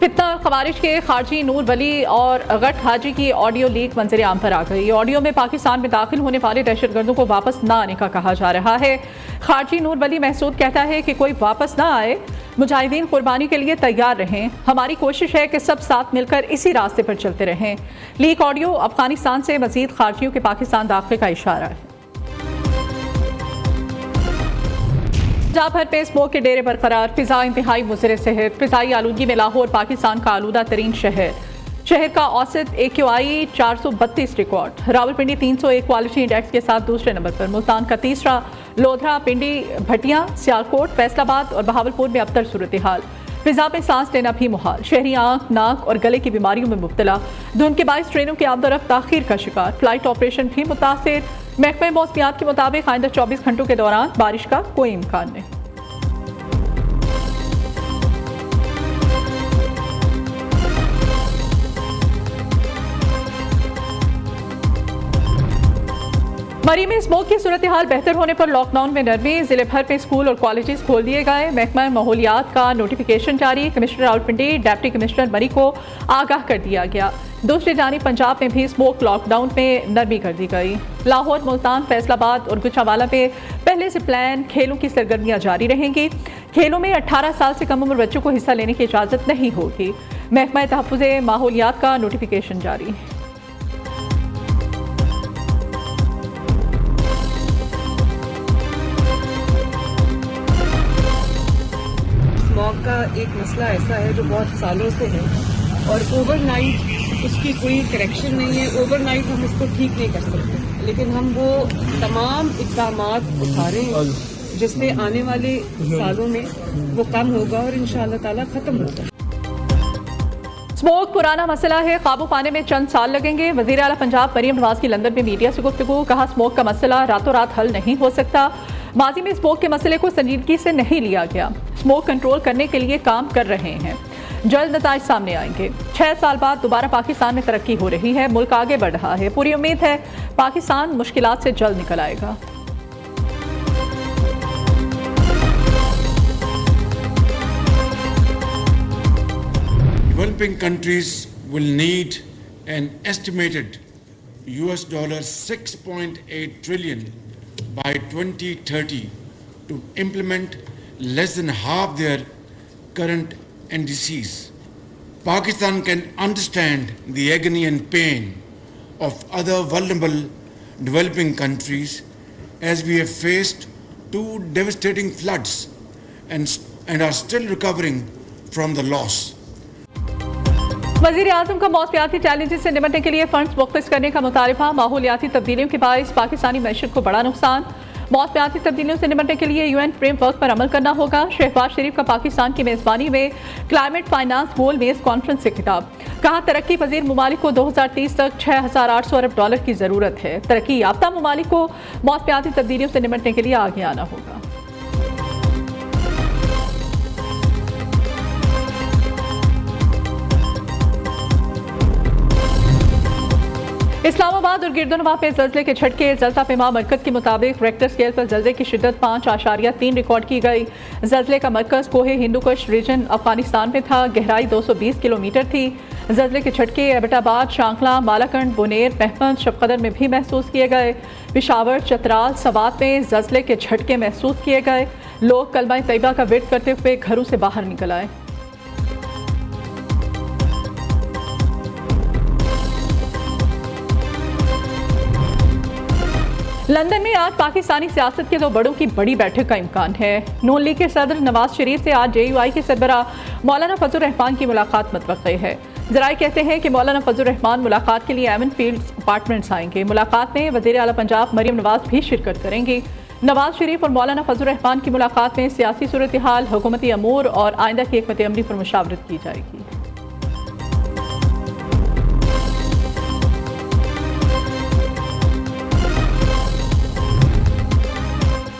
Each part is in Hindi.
फितना खवारिज के खारजी नूर वली और गट हाजी की ऑडियो लीक मंजर आम पर आ गई। ऑडियो में पाकिस्तान में दाखिल होने वाले दहशतगर्दों को वापस न आने का कहा जा रहा है। खारजी नूर वली महसूद कहता है कि कोई वापस ना आए, मुजाहिदीन कुर्बानी के लिए तैयार रहें। हमारी कोशिश है कि सब साथ मिलकर इसी रास्ते पर चलते रहें। लीक ऑडियो अफगानिस्तान से मजीद खारजियों के पाकिस्तान दाखिले का इशारा है। पंजाब भर में स्मोक के डेरे बरकरार, फिजा इंतहाई मुज़र सेहत। फिजाई आलूदगी में लाहौर पाकिस्तान का आलूदा तरीन शहर का औसत AQI 432 record. Rawalpindi 301 quality index के साथ दूसरे नंबर पर, मुल्तान का तीसरा, लोधरा, पिंडी, भटिया, सियालकोट, फैसलाबाद और बहावलपुर में अबतर सूरत हाल। फिजा में सांस लेना भी मुहाल। शहरी आंख, नाक और गले की बीमारियों में मुब्तला। धुंध के बायस ट्रेनों की आमदरफ्त ताखीर का शिकार। फ्लाइट ऑपरेशन भी मुतासिर। महकमे मौसमियात के मुताबिक आइंदा 24 घंटों के दौरान बारिश का कोई इम्कान नहीं। मरी में स्मोक की सूरत हाल बेहतर होने पर लॉकडाउन में नरमी। जिले भर में स्कूल और कॉलेजेस खोल दिए गए। महकमा माहौलियात का नोटिफिकेशन जारी। कमिश्नर रावलपिंडी, डिप्टी कमिश्नर मरी को आगाह कर दिया गया। दूसरी जानिब पंजाब में भी स्मोक लॉकडाउन में नरमी कर दी गई। लाहौर, मुल्तान, फैसलाबाद और गुजरांवाला में पहले से प्लान खेलों की सरगर्मियां जारी रहेंगी। खेलों में 18 साल से कम उम्र बच्चों को हिस्सा लेने की इजाज़त नहीं होगी। महकमा तहफ़्फ़ुज़ माहौलियात का नोटिफिकेशन जारी। स्मॉग का एक मसला ऐसा है जो बहुत सालों से है और ओवरनाइट उसकी कोई करेक्शन नहीं है। ओवरनाइट हम उसको ठीक नहीं कर सकते, लेकिन हम वो तमाम इक़दाम उठा रहे हैं जिससे आने वाले सालों में वो कम होगा और इंशाअल्लाह ताला ख़त्म होगा। स्मोक पुराना मसला है, काबू पाने में चंद साल लगेंगे। वज़ीर आला पंजाब मरियम नवाज की लंदन में मीडिया से गुफ्तगू। कहा, स्मोक का मसला रातों रात हल नहीं हो सकता। माजी में स्मोक के मसले को संजीदगी से नहीं लिया गया। स्मोक कंट्रोल करने के लिए काम कर रहे हैं। जल्द नताइज सामने आएंगे। 6 साल बाद दोबारा पाकिस्तान में तरक्की हो रही है। मुल्क आगे बढ़ रहा है। पूरी उम्मीद है पाकिस्तान मुश्किलात से जल्द निकल आएगा। Developing countries will need an estimated $6.8 trillion by 2030 to implement less than half their current NDCs. Pakistan can understand the agony and pain of other vulnerable developing countries as we have faced 2 devastating floods and are still recovering from the loss. वज़ीर आज़म का मौसमियाती चैलेंजेस से निपटने के लिए फंड्स मुख्तस करने का मुतालबा। माहौलियाती तब्दीलियों के बायस पाकिस्तानी मैशत को बड़ा नुकसान। मौसमियाती तब्दीलियों से निपटने के लिए UN फ्रेमवर्क पर अमल करना होगा। शहबाज शरीफ का पाकिस्तान की मेज़बानी में क्लाइमेट फाइनेंस गोल बेस्ड कॉन्फ्रेंस से खिताब। कहा, तरक्की पजीर ममालिक को 2030 तक $6,800 अरब की ज़रूरत है। तरक्की याफ्ता ममालिक को मौसमियाती तब्दीलियों से निपटने के लिए आगे आना होगा। इस्लामाबाद और गिरदोनवा पे जल्जले के झटके। जलसा पेमा मरकज़ के मुताबिक रेक्टर स्केल पर जल्जले की शिद्दत 5.3 रिकॉर्ड की गई। जल्जले का मरकज़ कोहे हिंदुकुश रीजन अफगानिस्तान में था। गहराई 220 किलोमीटर थी। जल्जले के झटके एबटाबाद, शांखला, मालाकंड, बुनेर, महमद, शबकदर में भी महसूस किए गए। पिशावर, चतराल, सवात में जल्जले के झटके महसूस किए गए। लोग कलमा तैयबा का विर्द करते हुए घरों से बाहर निकल आए। लंदन में आज पाकिस्तानी सियासत के 2 बड़ों की बड़ी बैठक का इम्कान है। नून लीग के सदर नवाज शरीफ से आज JUI के सरबराह मौलाना फजल रहमान की मुलाकात मुतवक्किल है। ज़राए कहते हैं कि मौलाना फजल रहमान मुलाकात के लिए एवन फील्ड्स अपार्टमेंट्स आएंगे। मुलाकात में वज़ीर आला पंजाब मरियम नवाज भी शिरकत करेंगी। नवाज शरीफ और मौलाना फजल रहमान की मुलाकात में सियासी सूरत हाल, हुकूमती अमूर और आइंदा की हिकमत अमली पर मुशावरत की जाएगी।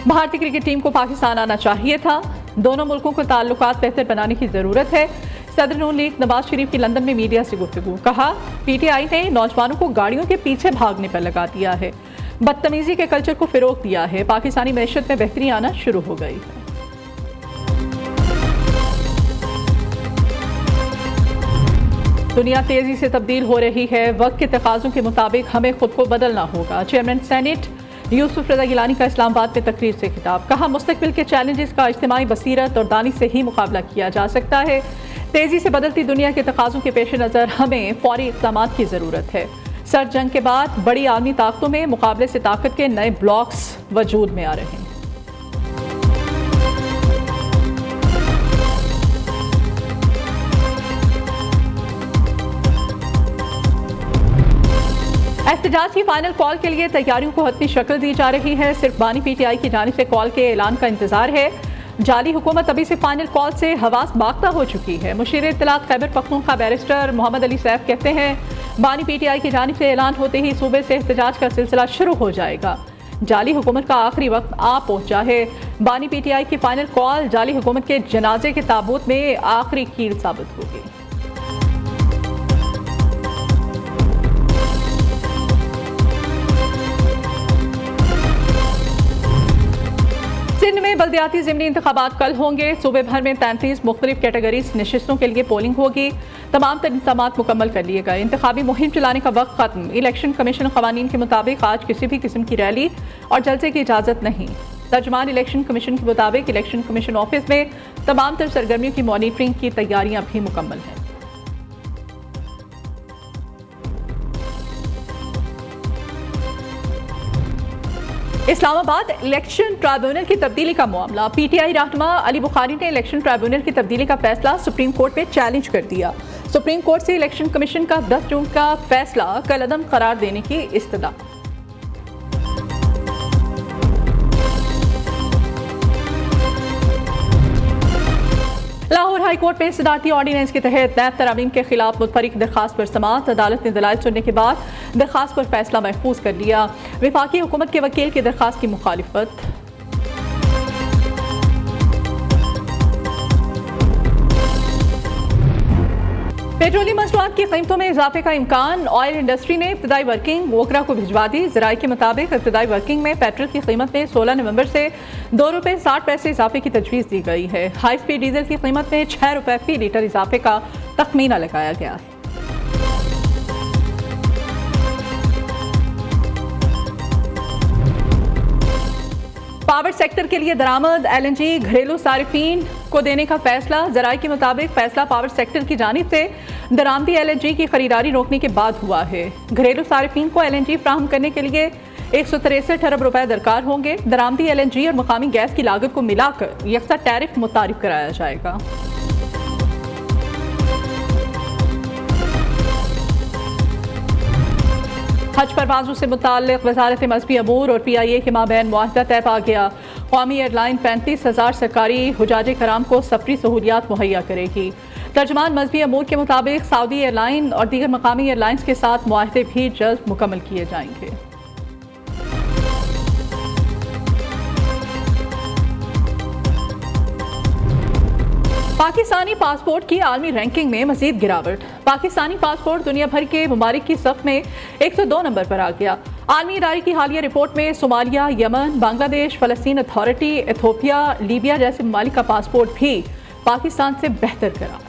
भारतीय क्रिकेट टीम को पाकिस्तान आना चाहिए था। दोनों मुल्कों को ताल्लुकात बेहतर बनाने की ज़रूरत है। सदर नून लीग नवाज शरीफ की लंदन में मीडिया से गुफ्तगू। कहा, PTI ने नौजवानों को गाड़ियों के पीछे भागने पर लगा दिया है। बदतमीजी के कल्चर को फ़रोग़ दिया है। पाकिस्तानी मैशत में बेहतरी आना शुरू हो गई है। दुनिया तेजी से तब्दील हो रही है, वक्त के तकाज़ों के मुताबिक हमें खुद को बदलना होगा। चेयरमैन सेनेट यूसुफ रज़ा गिलानी का इस्लामाबाद में तकरीर से खिताब। कहा, मुस्तकबिल के चैलेंजेस का इज्तिमाई बसीरत और दानी से ही मुकाबला किया जा सकता है। तेजी से बदलती दुनिया के तकाज़ों के पेश नज़र हमें फौरी इक़दाम की ज़रूरत है। सर्द जंग के बाद बड़ी आलमी ताकतों में मुकाबले से ताकत के नए ब्लॉक्स वजूद में आ रहे हैं। एहतजाज की फाइनल कॉल के लिए तैयारियों को हतमी शक्ल दी जा रही है। सिर्फ बानी पीटीआई की जानिब से कॉल के ऐलान का इंतजार है। जाली हुकूमत अभी से फाइनल कॉल से हवास बाख्ता हो चुकी है। मुशीर इत्तलात खैबर पख्तूनख्वा बैरिस्टर मोहम्मद अली सैफ कहते हैं, बानी पीटीआई की जानिब से ऐलान होते ही सूबे से एहतजाज का सिलसिला शुरू हो जाएगा। जाली हुकूमत का आखिरी वक्त आ पहुंचा है। बानी पीटीआई की फाइनल कॉल जाली हुकूमत के जनाजे के ताबूत में आखिरी कील साबित होगी। सिंध में बल्दियाती ज़िमनी इंतखाबात कल होंगे। सूबे भर में 33 मुख्तलिफ कैटेगरीज नशिस्तों के लिए पोलिंग होगी। तमाम इंतजाम मुकम्मल कर लिए गए। इंतखाबी मुहिम चलाने का वक्त खत्म। इलेक्शन कमीशन कवानीन के मुताबिक आज किसी भी किस्म की रैली और जलसे की इजाज़त नहीं। तर्जुमान इलेक्शन कमीशन के मुताबिक इलेक्शन कमीशन ऑफिस में तमाम तर सरगर्मियों की मॉनिटरिंग की तैयारियां भी मुकम्मल हैं। इस्लामाबाद इलेक्शन ट्राइब्यूनल की तब्दीली का मामला। पीटीआई रहनुमा अली बुखारी ने इलेक्शन ट्राइब्यूनल की तब्दीली का फैसला सुप्रीम कोर्ट में चैलेंज कर दिया। सुप्रीम कोर्ट से इलेक्शन कमीशन का 10 जून का फैसला कलअदम करार देने की इस्तदा। लाहौर हाई कोर्ट में सदारती ऑर्डिनेंस के तहत नैब तरामीम के खिलाफ मुतफरिक दरखास्त पर समाअत। अदालत ने दलाइल सुनने के बाद दरखास्त पर फैसला महफूज कर लिया। वफाकी हुकूमत के वकील की दरखास्त की मुखालिफत। पेट्रोलियम मसनूआत की कीमतों में इजाफे का इम्कान। ऑयल इंडस्ट्री ने इब्तदाई वर्किंग वोकरा को भिजवा दी। ज़राए के मुताबिक इब्तदाई वर्किंग में पेट्रोल की कीमत में 16 नवंबर से ₹2.60 इजाफे की तजवीज़ दी गई है। हाई स्पीड डीजल की कीमत में ₹6 फी लीटर इजाफे का तखमीना लगाया गया है। पावर सेक्टर के लिए दरामद LNG घरेलू सारिफीन को देने का फैसला। जराये के मुताबिक फैसला पावर सेक्टर की जानिब से दरामदी LNG की खरीदारी रोकने के बाद हुआ है। घरेलू सारिफीन को LNG फ्राहम करने के लिए 163 अरब रुपए दरकार होंगे। दरामदी LNG और मकामी गैस की लागत को मिलाकर यकसा टैरिफ मुतारिफ कराया जाएगा। हज परवाज़ों से मुताल्लिक़ वज़ारत मज़हबी अमूर और PIA के माबैन मुआहदा तय पा गया। कौमी एयरलाइन 35,000 सरकारी हुजाज कराम को सफरी सहूलियात मुहैया करेगी। तर्जुमान मज़हबी अमूर के मुताबिक सऊदी एयरलाइन और दीगर मकामी एयरलाइंस के साथ मुआहदे भी जल्द मुकम्मल किए जाएंगे। पाकिस्तानी पासपोर्ट की आलमी रैंकिंग में मजीद गिरावट। पाकिस्तानी पासपोर्ट दुनिया भर के ममालिक की सफ में 102 नंबर पर आ गया। आलमी इदारे की हालिया रिपोर्ट में सोमालिया, यमन, बांग्लादेश, फ़लस्तीन अथॉरिटी, इथियोपिया, लीबिया जैसे ममालिक का पासपोर्ट भी पाकिस्तान से बेहतर करार।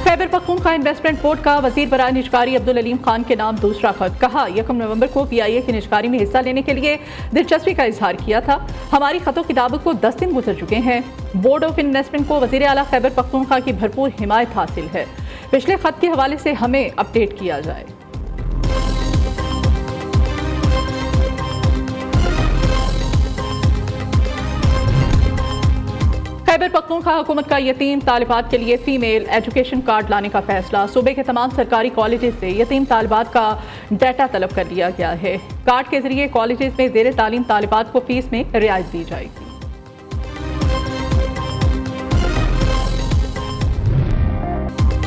खैबर पख्तूनख्वा इन्वेस्टमेंट बोर्ड का वजीर बराए निजकारी अब्दुल अलीम खान के नाम दूसरा खत। कहा, 1 नवंबर को PIA की निजकारी में हिस्सा लेने के लिए दिलचस्पी का इजहार किया था। हमारी खतों की दावत को 10 दिन गुजर चुके हैं। बोर्ड ऑफ इन्वेस्टमेंट को वजीर आला खैबर पख्तूनख्वा की भरपूर हिमायत हासिल है। पिछले खत के हवाले से हमें अपडेट किया जाए। खैबर पख्तूनख्वा हुकूमत का यतीम तालिबात के लिए फीमेल एजुकेशन कार्ड लाने का फैसला। सूबे के तमाम सरकारी कॉलेजेस से यतीम तालिबात का डाटा तलब कर लिया गया है। कार्ड के जरिए कॉलेजेस में ज़ेर तालीम तालिबात को फीस में रियायत दी जाएगी।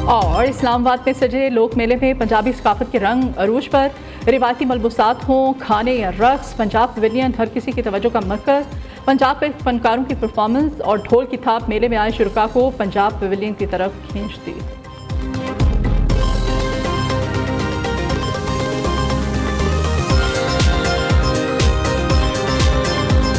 और इस्लामाबाद में सजे लोक मेले में पंजाबी सकाफत के रंग अरूज पर। रिवायती मलबूसात हों, खाने या रक्स, पंजाब पवेलियन हर किसी की तवज्जो का मरकज़। पंजाब के फनकारों की परफॉर्मेंस और ढोल की थाप मेले में आए शुरका को पंजाब पवेलियन की तरफ खींचती।